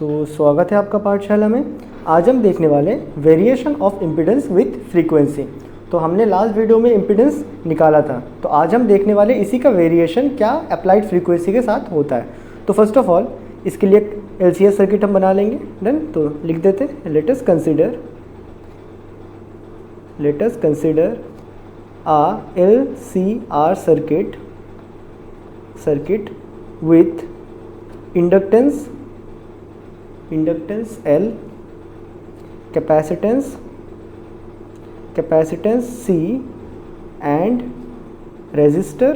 तो स्वागत है आपका पाठशाला में। आज हम देखने वाले variation of impedance with frequency. तो हमने लास्ट वीडियो में इम्पीडेंस निकाला था, तो आज हम देखने वाले इसी का वेरिएशन क्या अप्लाइड फ्रीक्वेंसी के साथ होता है। तो फर्स्ट ऑफ ऑल इसके लिए LCR सर्किट हम बना लेंगे। डन, तो लिख देते हैं let us consider a LCR circuit with inductance L, capacitance C and resistor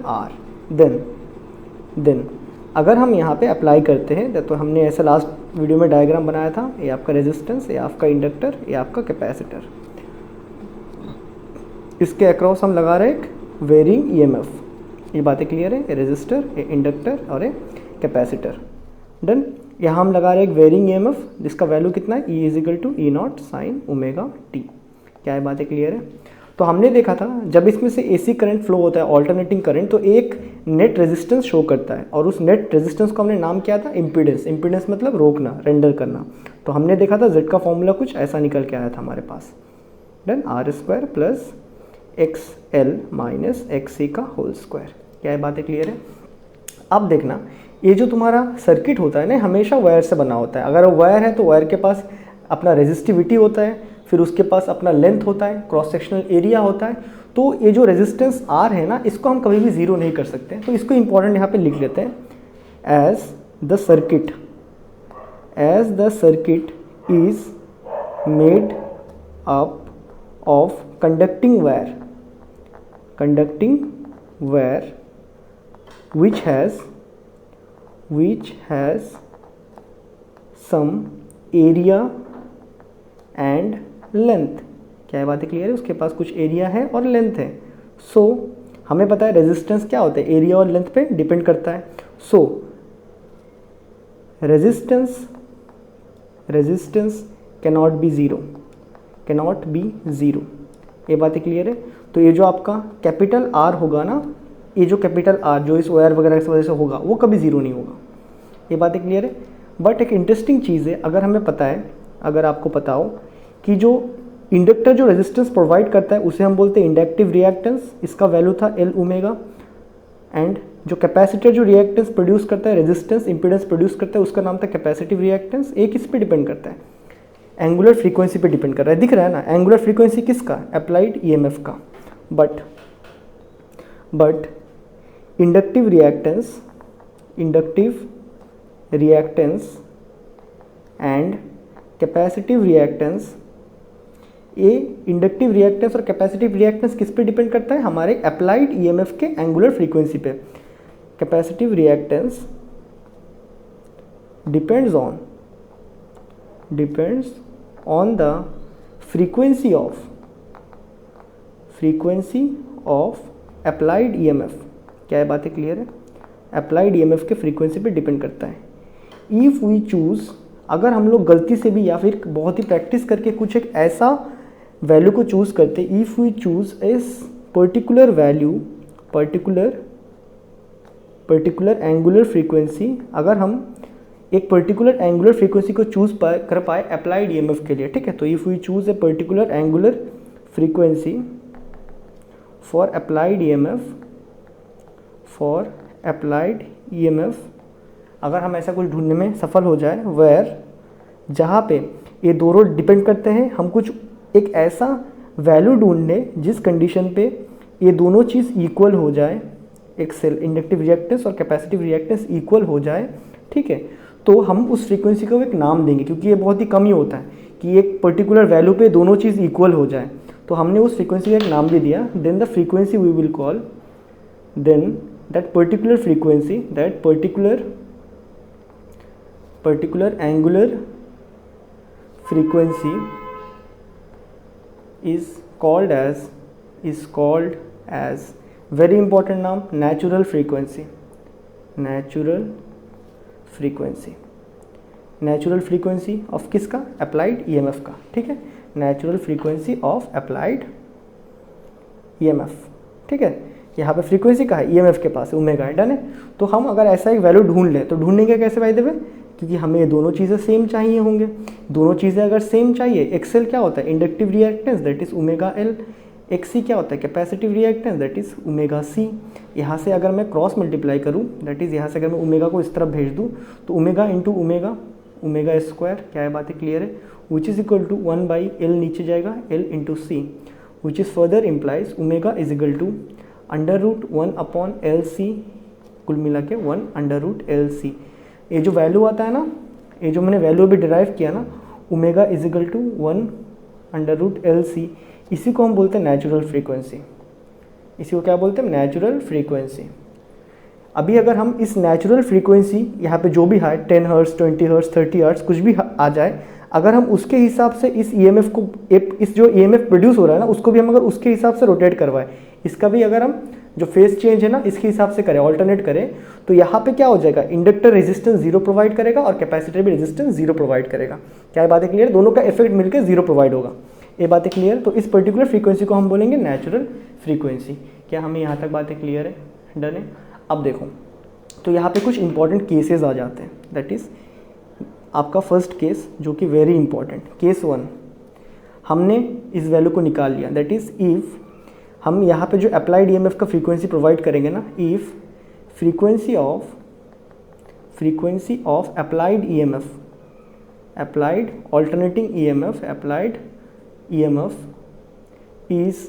R। Then अगर हम यहाँ पे अप्लाई करते हैं तो हमने ऐसा लास्ट वीडियो में डायग्राम बनाया था, ये आपका रेजिस्टेंस, ये आपका इंडक्टर, ये आपका कैपेसिटर। इसके अक्रॉस हम लगा रहे एक वेरिंग EMF। ये बातें क्लियर है, ये रेजिस्टर, ये इंडक्टर और ये कैपेसिटर। डन, यहाँ हम लगा रहे एक वेरिंग EMF जिसका वैल्यू कितना है, E = E0 sin ωt। क्या है, बातें क्लियर है। तो हमने देखा था जब इसमें से AC करंट फ्लो होता है, ऑल्टरनेटिंग करंट, तो एक नेट रेजिस्टेंस शो करता है और उस नेट रेजिस्टेंस को हमने नाम किया था इम्पीडेंस। इम्पीडेंस मतलब रोकना, रेंडर करना। तो हमने देखा था Z का फॉर्मूला कुछ ऐसा निकल के आया था हमारे पास। डन, R² + XL - XC का होल स्क्वायर। क्या है, बातें क्लियर है। अब देखना, ये जो तुम्हारा सर्किट होता है ना, हमेशा वायर से बना होता है। अगर वो वायर है तो वायर के पास अपना रेजिस्टिविटी होता है, फिर उसके पास अपना लेंथ होता है, क्रॉस सेक्शनल एरिया होता है। तो ये जो रेजिस्टेंस R है ना, इसको हम कभी भी ज़ीरो नहीं कर सकते। तो इसको इंपॉर्टेंट यहाँ पे लिख लेते हैं, as the circuit is made up of conducting wire which has some area and length। क्या है, बातें क्लियर है। उसके पास कुछ एरिया है और लेंथ है। सो हमें पता है रेजिस्टेंस क्या होता है, एरिया और लेंथ पे डिपेंड करता है। सो रेजिस्टेंस कैनॉट बी ज़ीरो। ये बातें क्लियर है। तो ये जो आपका कैपिटल R होगा ना, ये जो कैपिटल R जो इस वायर वगैरह की वजह से होगा, वो कभी ज़ीरो नहीं होगा। ये बातें क्लियर है। बट एक इंटरेस्टिंग चीज़ है, अगर हमें पता है, अगर आपको पता हो कि जो इंडक्टर जो रेजिस्टेंस प्रोवाइड करता है उसे हम बोलते हैं इंडक्टिव रिएक्टेंस, इसका वैल्यू था L ω। एंड जो कैपेसिटर जो रिएक्टेंस प्रोड्यूस करता है, रेजिस्टेंस इंपीडेंस प्रोड्यूस करता है, उसका नाम था कैपेसिटिव रिएक्टेंस। एक किस पे डिपेंड करता है, एंगुलर फ्रीक्वेंसी पे डिपेंड कर रहा है। दिख रहा है ना, एंगुलर फ्रीक्वेंसी किसका, अप्लाइड EMF का। But inductive reactance and capacitive reactance, ये इंडक्टिव रिएक्टेंस और कैपेसिटिव रिएक्टेंस किस पे डिपेंड करता है, हमारे अप्लाइड EMF के एंगुलर फ्रीक्वेंसी पे। Capacitive reactance depends on the frequency of applied EMF। क्या है, बातें क्लियर है। अप्लाइड EMF के फ्रीक्वेंसी पे डिपेंड करता है। इफ़ वी चूज़, अगर हम लोग गलती से भी या फिर बहुत ही प्रैक्टिस करके कुछ एक ऐसा वैल्यू को चूज़ करते, इफ़ वी चूज़ इस particular value, particular angular frequency, अगर हम एक पर्टिकुलर एंगुलर फ्रीक्वेंसी को चूज़ कर पाए अप्लाइड EMF के लिए, ठीक है। तो if we choose a particular angular frequency for applied EMF, अगर हम ऐसा कुछ ढूंढने में सफल हो जाए वेयर जहाँ पे ये दोनों डिपेंड करते हैं, हम कुछ एक ऐसा वैल्यू ढूंढने जिस कंडीशन पे ये दोनों चीज़ इक्वल हो जाए, एक सेल इंडक्टिव रिएक्टेंस और कैपेसिटिव रिएक्टेंस इक्वल हो जाए, ठीक है। तो हम उस फ्रीक्वेंसी को एक नाम देंगे, क्योंकि ये बहुत ही कम ही होता है कि एक पर्टिकुलर वैल्यू पे दोनों चीज़ इक्वल हो जाए। तो हमने उस फ्रीक्वेंसी का एक नाम भी दिया। Then the frequency we will call, then that particular frequency, that particular angular frequency is called as very important नाम, natural frequency। Natural frequency of किसका, अप्लाइड EMF का, ठीक है। Natural frequency of applied EMF, ठीक है। यहाँ पे frequency का है, ईएमएफ के पास ओमेगा है, डन है। तो हम अगर ऐसा एक वैल्यू ढूंढ लें तो ढूंढेंगे कैसे भाई देवे, क्योंकि हमें ये दोनों चीज़ें सेम चाहिए होंगे। दोनों चीज़ें अगर सेम चाहिए, एक्सएल क्या होता है inductive reactance that is omega L, XC क्या होता है capacitive reactance that is omega C. यहाँ से अगर मैं क्रॉस मल्टीप्लाई करूँ दैट इज़ यहाँ से अगर मैं ओमेगा को इस तरफ भेज दूँ तो omega into omega, omega square, क्या है बातें क्लियर है, which is equal to 1/L नीचे जाएगा L into C, which is further implies omega is equal to √1/LC, कुल मिला के 1/√LC। ये जो वैल्यू आता है ना, ये जो मैंने वैल्यू भी डिराइव किया ना, omega is equal to 1/√LC, इसी को हम बोलते हैं नेचुरल फ्रीक्वेंसी। इसी को क्या बोलते हैं, नेचुरल फ्रीक्वेंसी। अभी अगर हम इस नेचुरल फ्रीक्वेंसी यहाँ पे जो भी है 10 हर्ट्ज, 20 हर्ट्ज, 30 हर्ट्ज कुछ भी आ जाए, अगर हम उसके हिसाब से इस ईएमएफ को, इस जो ईएमएफ प्रोड्यूस हो रहा है ना उसको भी हम अगर उसके हिसाब से रोटेट करवाएं, इसका भी अगर हम जो फेज चेंज है ना इसके हिसाब से करें, ऑल्टरनेट करें, तो यहाँ पे क्या हो जाएगा, इंडक्टर रेजिस्टेंस 0 प्रोवाइड करेगा और कैपेसिटर भी रेजिस्टेंस 0 प्रोवाइड करेगा। क्या है बातें क्लियर, दोनों का इफेक्ट मिलकर 0 प्रोवाइड होगा। ये बातें क्लियर। तो इस पर्टिकुलर फ्रीक्वेंसी को हम बोलेंगे नेचुरल फ्रीक्वेंसी। क्या हमें यहाँ तक बातें क्लियर है, डन है। अब देखो, तो यहाँ पे कुछ इंपॉर्टेंट केसेस आ जाते हैं, दैट इज़ आपका फर्स्ट केस जो कि वेरी इंपॉर्टेंट, केस 1 हमने इस वैल्यू को निकाल लिया, दैट इज़ इफ़ हम यहाँ पे जो अप्लाइड ईएमएफ का फ्रीक्वेंसी प्रोवाइड करेंगे ना, if frequency of applied EMF, applied alternating EMF, applied EMF is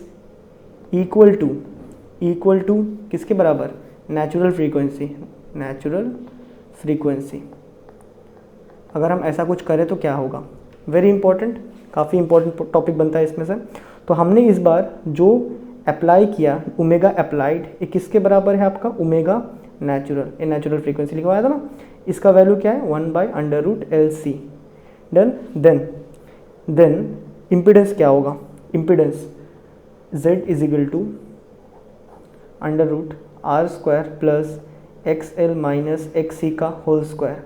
equal to किसके बराबर, नेचुरल फ्रीक्वेंसी। अगर हम ऐसा कुछ करें तो क्या होगा, वेरी इंपॉर्टेंट, काफ़ी इंपॉर्टेंट टॉपिक बनता है इसमें से। तो हमने इस बार जो अप्लाई किया ओमेगा अप्लाइड, ये किसके बराबर है आपका, ओमेगा नेचुरल, ये नेचुरल फ्रीक्वेंसी लिखवाया था ना, इसका वैल्यू क्या है 1/√LC, डन। देन इम्पिडेंस क्या होगा, impedance Z is equal to √R² plus XL minus XC का होल स्क्वायर।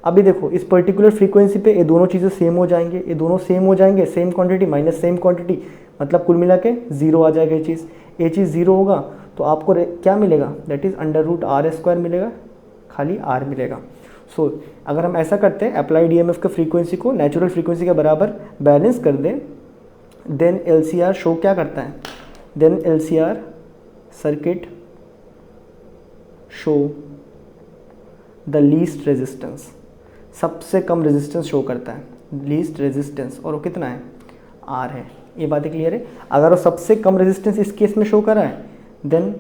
अभी देखो इस पर्टिकुलर फ्रीक्वेंसी पे ये दोनों चीज़ें सेम हो जाएंगे, ये दोनों सेम हो जाएंगे, same quantity minus same quantity, मतलब कुल मिला के 0 आ जाएगा। ये चीज़ 0 होगा तो आपको क्या मिलेगा, दैट इज़ √R² मिलेगा, खाली R मिलेगा। सो अगर हम ऐसा करते हैं, अप्लाइड ईएमएफ के फ्रीक्वेंसी को नेचुरल फ्रीक्वेंसी के बराबर बैलेंस कर दें, देन LCR शो क्या करता है, then LCR circuit show the least resistance, सबसे कम रेजिस्टेंस शो करता है, लीस्ट रेजिस्टेंस, और वो कितना है, R है। ये बातें क्लियर है। अगर वो सबसे कम रेजिस्टेंस इस केस में शो कर रहा है, देन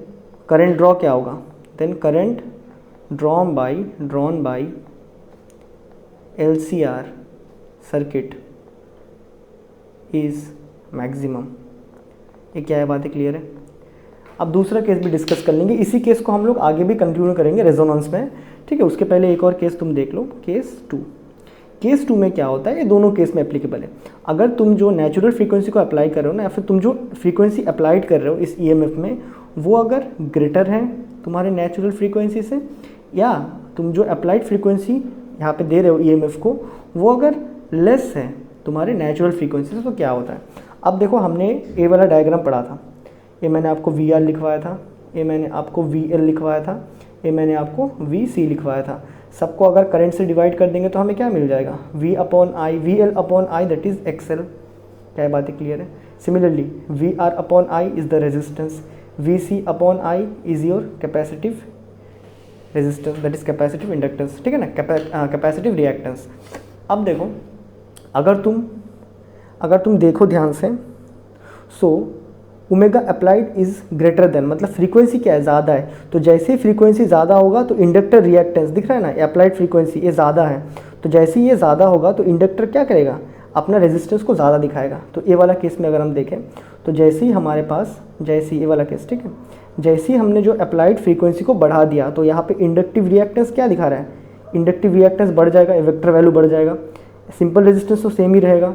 करंट ड्रॉ क्या होगा, then current drawn by LCR circuit is maximum. ये क्या है, बातें क्लियर है। अब दूसरा केस भी डिस्कस कर लेंगे, इसी केस को हम लोग आगे भी कंटिन्यू करेंगे रेजोनेंस में, ठीक है। उसके पहले एक और केस तुम देख लो, केस 2। केस 2 में क्या होता है, ये दोनों केस में एप्लीकेबल है। अगर तुम जो नेचुरल फ्रीक्वेंसी को अप्लाई कर रहे हो ना, या फिर तुम जो फ्रीक्वेंसी अप्लाइड कर रहे हो इस ईएमएफ में, वो अगर ग्रेटर है तुम्हारे नेचुरल फ्रीक्वेंसी से, या तुम जो अप्लाइड फ्रीक्वेंसी यहाँ पे दे रहे हो ईएमएफ को, वो अगर लेस है तुम्हारे नेचुरल फ्रीक्वेंसी से, तो क्या होता है। अब देखो हमने ये वाला डायग्राम पढ़ा था, ये मैंने आपको VR लिखवाया था, ये मैंने आपको VL लिखवाया था, ये मैंने आपको VC लिखवाया था। सबको अगर करंट से डिवाइड कर देंगे तो हमें क्या मिल जाएगा, VL/I दैट इज़ XL। क्या है, बातें क्लियर है। Similarly VR/I is the resistance, VC/I is your capacitive resistance that is capacitive inductance, ठीक है ना, कैपेसिटिव रिएक्टेंस। अब देखो अगर तुम देखो ध्यान से, so omega applied is greater than, मतलब फ्रीक्वेंसी क्या है, ज़्यादा है। तो जैसे ही फ्रीक्वेंसी ज़्यादा होगा तो इंडक्टर रिएक्टेंस दिख रहा है ना, अप्लाइड फ्रीक्वेंसी ये ज़्यादा है, तो जैसे ही ये ज़्यादा होगा तो इंडक्टर क्या करेगा, अपना रेजिस्टेंस को ज़्यादा दिखाएगा। तो ये वाला केस में अगर हम देखें तो जैसे ही हमारे पास, जैसे ये वाला केस, ठीक है, जैसे ही हमने जो अप्लाइड फ्रीक्वेंसी को बढ़ा दिया तो यहाँ पे इंडक्टिव रिएक्टेंस क्या दिखा रहा है, इंडक्टिव रिएक्टेंस बढ़ जाएगा, वेक्टर वैल्यू बढ़ जाएगा, सिंपल रेजिस्टेंस तो सेम ही रहेगा।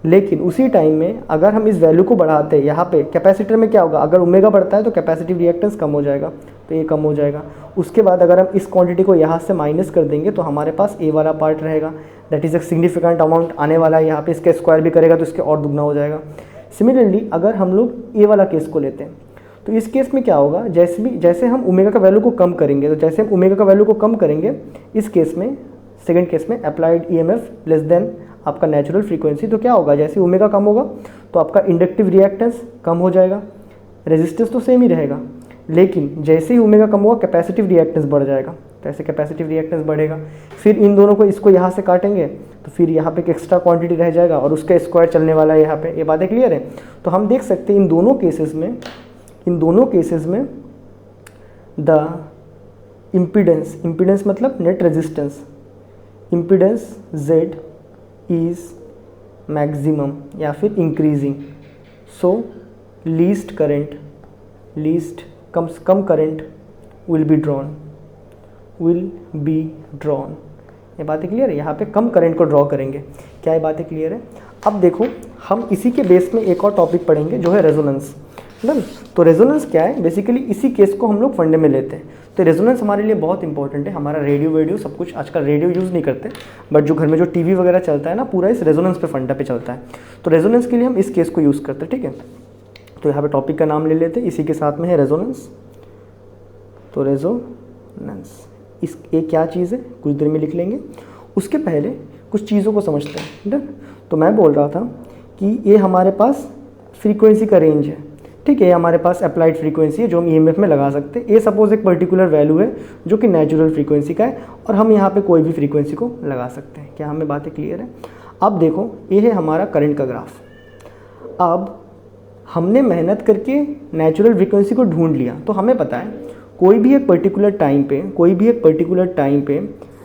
लेकिन उसी टाइम में अगर हम इस वैल्यू को बढ़ाते हैं, यहाँ पे कैपेसिटर में क्या होगा, अगर ओमेगा बढ़ता है तो कैपेसिटिव रिएक्टेंस कम हो जाएगा, तो ये कम हो जाएगा। उसके बाद अगर हम इस क्वांटिटी को यहाँ से माइनस कर देंगे तो हमारे पास ए वाला पार्ट रहेगा, that is a significant amount आने वाला है। यहाँ पे इसके स्क्वायर भी करेगा तो इसके और दुगना हो जाएगा। सिमिलरली अगर हम लोग ए वाला केस को लेते हैं तो इस केस में क्या होगा, जैसे हम ओमेगा का वैल्यू को कम करेंगे, तो जैसे हम ओमेगा का वैल्यू को कम करेंगे इस केस में, सेकंड केस में अप्लाइड ईएमएफ लेस देन आपका नेचुरल फ्रीक्वेंसी, तो क्या होगा, जैसे ओमेगा कम होगा तो आपका इंडक्टिव रिएक्टेंस कम हो जाएगा, रेजिस्टेंस तो सेम ही रहेगा, लेकिन जैसे ही ओमेगा कम होगा कैपेसिटिव रिएक्टेंस बढ़ जाएगा, तो ऐसे कैपेसिटिव रिएक्टेंस बढ़ेगा। फिर इन दोनों को, इसको यहाँ से काटेंगे तो फिर यहाँ पे एक एक्स्ट्रा क्वांटिटी रह जाएगा और उसका स्क्वायर चलने वाला है यहाँ पे। ये बातें क्लियर है। तो हम देख सकते हैं इन दोनों केसेस में द इम्पीडेंस मतलब net resistance, impedance Z is maximum या फिर increasing, so come current will be drawn. ये बातें क्लियर है। यहाँ पे कम करंट को ड्रॉ करेंगे। क्या ये बातें क्लियर है? अब देखो हम इसी के बेस में एक और टॉपिक पढ़ेंगे जो है रेजोनेंस। डन। तो रेजोनेंस क्या है? बेसिकली इसी केस को हम लोग फंडे में लेते हैं। तो रेजोनेंस हमारे लिए बहुत इंपॉर्टेंट है। हमारा रेडियो सब कुछ, आजकल रेडियो यूज़ नहीं करते, बट जो घर में जो टीवी वगैरह चलता है ना, पूरा इस रेजोनेंस पे फंडा पे चलता है। तो रेजोनेंस के लिए हम इस केस को यूज़ करते हैं। ठीक है, तो यहाँ पे टॉपिक का नाम ले लेते हैं, इसी के साथ में है रेजोनेंस। तो रेजोनेंस एक क्या चीज़ है कुछ देर में लिख लेंगे। उसके पहले कुछ चीज़ों को समझते हैं। डन। तो मैं बोल रहा था कि ये हमारे पास फ्रीक्वेंसी का रेंज है। ठीक है, ये हमारे पास अप्लाइड फ्रीक्वेंसी है जो हम ईएमएफ में लगा सकते हैं। ये सपोज एक पर्टिकुलर वैल्यू है जो कि नेचुरल फ्रीक्वेंसी का है, और हम यहाँ पे कोई भी फ्रीक्वेंसी को लगा सकते हैं। क्या हमें बातें क्लियर है? अब देखो ये है हमारा करंट का ग्राफ। अब हमने मेहनत करके नेचुरल फ्रीक्वेंसी को ढूंढ लिया, तो हमें पता है कोई भी एक पर्टिकुलर टाइम पे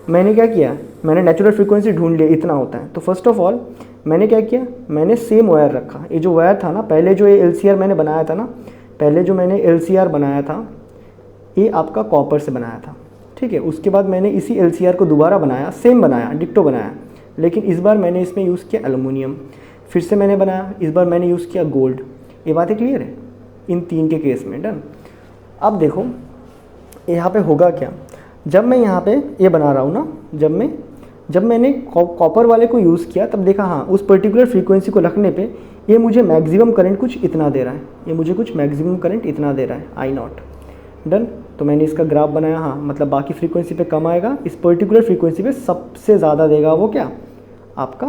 मैंने क्या किया, मैंने नेचुरल फ्रीक्वेंसी ढूंढ लिया, इतना होता है। तो फर्स्ट ऑफ ऑल मैंने क्या किया, मैंने सेम वायर रखा। ये जो वायर था ना, पहले जो ये LCR मैंने बनाया था ना, पहले जो मैंने LCR बनाया था ये आपका कॉपर से बनाया था। ठीक है, उसके बाद मैंने इसी LCR को दोबारा बनाया, सेम बनाया, डिक्टो बनाया, लेकिन इस बार मैंने इसमें यूज़ किया एल्युमिनियम। फिर से मैंने बनाया, इस बार मैंने यूज़ किया गोल्ड। ये बातें क्लियर है इन तीन के केस में। डन। अब देखो यहाँ पे होगा क्या, जब मैं यहाँ पे ये बना रहा हूँ ना, जब मैंने कॉपर वाले को यूज़ किया तब देखा हाँ उस पर्टिकुलर फ्रीक्वेंसी को रखने पे ये मुझे मैक्सिमम करंट कुछ इतना दे रहा है, ये मुझे कुछ मैक्सिमम करंट इतना दे रहा है I0। डन। तो मैंने इसका ग्राफ बनाया। हाँ मतलब बाकी फ्रीक्वेंसी पे कम आएगा, इस पर्टिकुलर फ्रीक्वेंसी पे सबसे ज़्यादा देगा वो क्या, आपका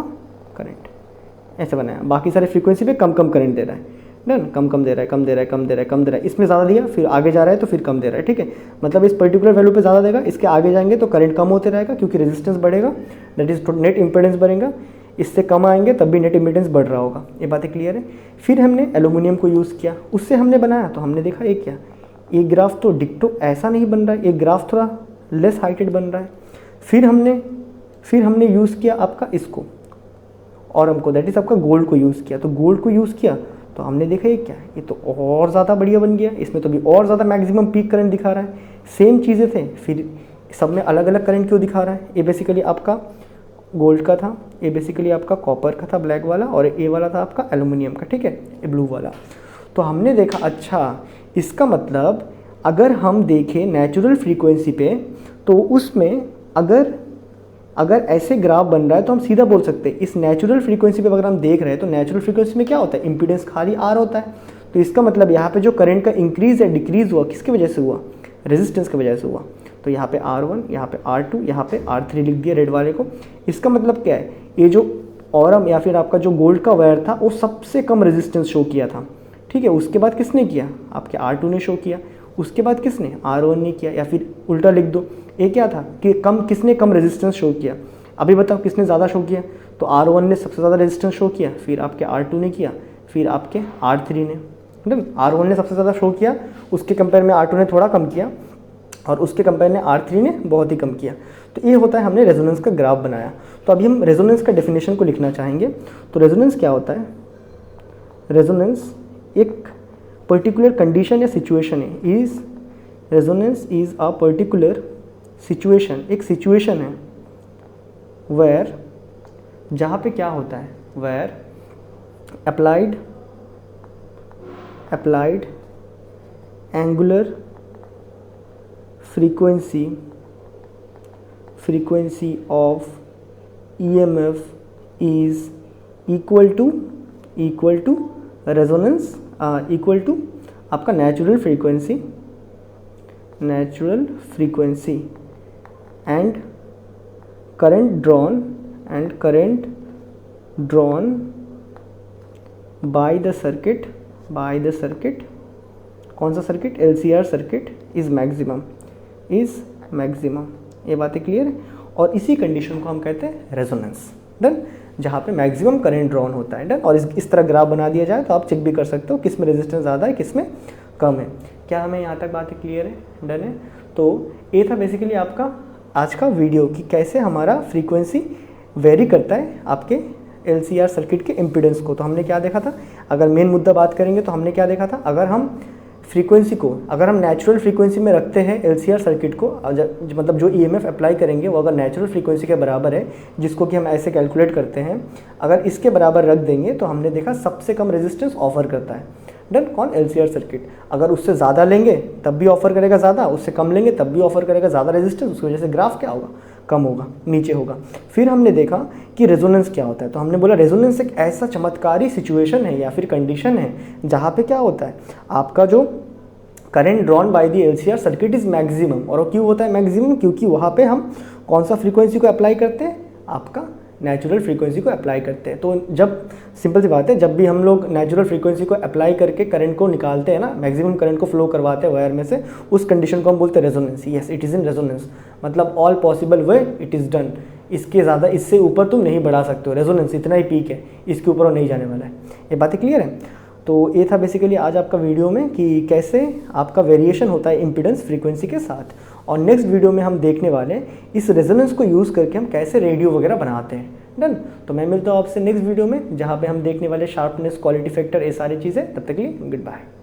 करंट। ऐसे बनाया, बाकी सारे फ्रीक्वेंसी पे कम करंट दे रहा है। डन। कम दे रहा है, इसमें ज़्यादा दिया, फिर आगे जा रहा है तो फिर कम दे रहा है। ठीक है, मतलब इस पर्टिकुलर वैल्यू पे ज़्यादा देगा, इसके आगे जाएंगे तो करंट कम होते रहेगा क्योंकि रेजिस्टेंस बढ़ेगा, दैट इज नेट इम्पीडेंस बढ़ेगा। इससे कम आएंगे तब भी नेट इम्पीडेंस बढ़ रहा होगा। ये बातें क्लियर है। फिर हमने एल्युमिनियम को यूज़ किया, उससे हमने बनाया तो हमने देखा एक क्या, एक ग्राफ तो डिक्टो ऐसा नहीं बन रहा है, एक ग्राफ थोड़ा लेस हाइटेड बन रहा है। फिर हमने यूज़ किया आपका इसको और हमको दैट इज़ आपका गोल्ड को यूज़ किया। तो गोल्ड को यूज़ किया तो हमने देखा ये क्या है, ये तो और ज़्यादा बढ़िया बन गया, इसमें तो भी और ज़्यादा मैक्सिमम पीक करंट दिखा रहा है। सेम चीज़ें थे, फिर सब में अलग अलग करंट क्यों दिखा रहा है। ये बेसिकली आपका गोल्ड का था, ये बेसिकली आपका कॉपर का था ब्लैक वाला, और ये वाला था आपका एल्युमिनियम का। ठीक है, ये ब्लू वाला। तो हमने देखा अच्छा इसका मतलब अगर हम देखें नेचुरल फ्रीक्वेंसी पे तो उसमें अगर ऐसे ग्राफ बन रहा है तो हम सीधा बोल सकते हैं इस नेचुरल फ्रीक्वेंसी पे अगर हम देख रहे हैं तो नेचुरल फ्रीक्वेंसी में क्या होता है, इम्पीडेंस खाली R होता है। तो इसका मतलब यहाँ पे जो करंट का इंक्रीज है डिक्रीज हुआ किसकी वजह से हुआ, रेजिस्टेंस की वजह से हुआ। तो यहाँ पे R1, यहाँ पे R2, यहाँ पे R3 लिख दिया रेड वाले को। इसका मतलब क्या है, ये जो ऑरम या फिर आपका जो गोल्ड का वायर था वो सबसे कम रेजिस्टेंस शो किया था। ठीक है, उसके बाद किसने किया, आपके R2 ने शो किया, उसके बाद किसने, R1 ने किया, या फिर उल्टा लिख दो, ये क्या था कि किसने कम रेजिस्टेंस शो किया। अभी बताओ किसने ज़्यादा शो किया, तो R1 ने सबसे ज़्यादा रेजिस्टेंस शो किया, फिर आपके R2 ने किया, फिर आपके R3 ने। R1 ने सबसे ज़्यादा शो किया, उसके कंपेयर में R2 ने थोड़ा कम किया, और उसके कंपेयर में R3 ने बहुत ही कम किया। तो ये होता है हमने रेजोनेंस का ग्राफ बनाया। तो अभी हम रेजोनेंस का डेफिनेशन को लिखना चाहेंगे। तो रेजोनेंस क्या होता है, रेजोनेंस एक पर्टिकुलर कंडीशन या सिचुएशन है। Resonance is a particular situation, एक सिचुएशन है वेयर, जहाँ पे क्या होता है, where applied angular frequency of EMF is equal to resonance, equal to आपका natural frequency and current drawn by the circuit, कौन सा circuit, LCR circuit is maximum. ये बातें क्लियर है। और इसी कंडीशन को हम कहते हैं रेजोनेंस। डन, जहाँ पे मैक्सिमम करंट ड्रॉन होता है। डन, और इस तरह ग्राफ बना दिया जाए तो आप चेक भी कर सकते हो किस में रेजिस्टेंस ज़्यादा है, किस में कम है। क्या हमें यहाँ तक बातें क्लियर है? डन है। तो ये था बेसिकली आपका आज का वीडियो कि कैसे हमारा फ्रीक्वेंसी वेरी करता है आपके LCR सर्किट के इम्पीडेंस को। तो हमने क्या देखा था, अगर मेन मुद्दा बात करेंगे तो हमने क्या देखा था, अगर हम फ्रीक्वेंसी को, अगर हम नेचुरल फ्रीक्वेंसी में रखते हैं LCR सर्किट को, मतलब जो EMF अप्लाई करेंगे वो अगर नेचुरल फ्रीक्वेंसी के बराबर है, जिसको कि हम ऐसे कैलकुलेट करते हैं, अगर इसके बराबर रख देंगे तो हमने देखा सबसे कम रेजिस्टेंस ऑफर करता है। डन, कौन, LCR सर्किट। अगर उससे ज़्यादा लेंगे तब भी ऑफर करेगा ज़्यादा, उससे कम लेंगे तब भी ऑफर करेगा ज़्यादा रेजिस्टेंस, उसकी वजह से ग्राफ क्या होगा, कम होगा, नीचे होगा। फिर हमने देखा कि रेजोनेंस क्या होता है। तो हमने बोला रेजोनेंस एक ऐसा चमत्कारी सिचुएशन है या फिर कंडीशन है जहाँ पे क्या होता है, आपका जो current drawn by the LCR circuit is maximum. और वो क्यों होता है मैक्सिमम, क्योंकि वहाँ पे हम कौन सा फ्रीक्वेंसी को अप्लाई करते हैं, आपका नेचुरल फ्रीक्वेंसी को अप्लाई करते हैं। तो जब, सिंपल सी बात है, जब भी हम लोग नेचुरल फ्रीक्वेंसी को अप्लाई करके करंट को निकालते हैं ना, मैक्सिमम करंट को फ्लो करवाते हैं वायर में से, उस कंडीशन को हम बोलते हैं resonance. Yes, it is in resonance, मतलब all possible way it is done. इसके ज़्यादा, इससे ऊपर तुम नहीं बढ़ा सकते हो, रेजोनेंस इतना ही पीक है, इसके ऊपर वो नहीं जाने वाला है। ये बातें क्लियर है। तो ये था बेसिकली आज आपका वीडियो में कि कैसे आपका वेरिएशन होता है इम्पीडेंस फ्रीक्वेंसी के साथ। और नेक्स्ट वीडियो में हम देखने वाले हैं इस रेजोनेंस को यूज़ करके हम कैसे रेडियो वगैरह बनाते हैं। डन, तो मैं मिलता हूँ आपसे नेक्स्ट वीडियो में, जहाँ पे हम देखने वाले शार्पनेस, क्वालिटी फैक्टर, ये सारी चीज़ें। तब तक के लिए गुड बाय।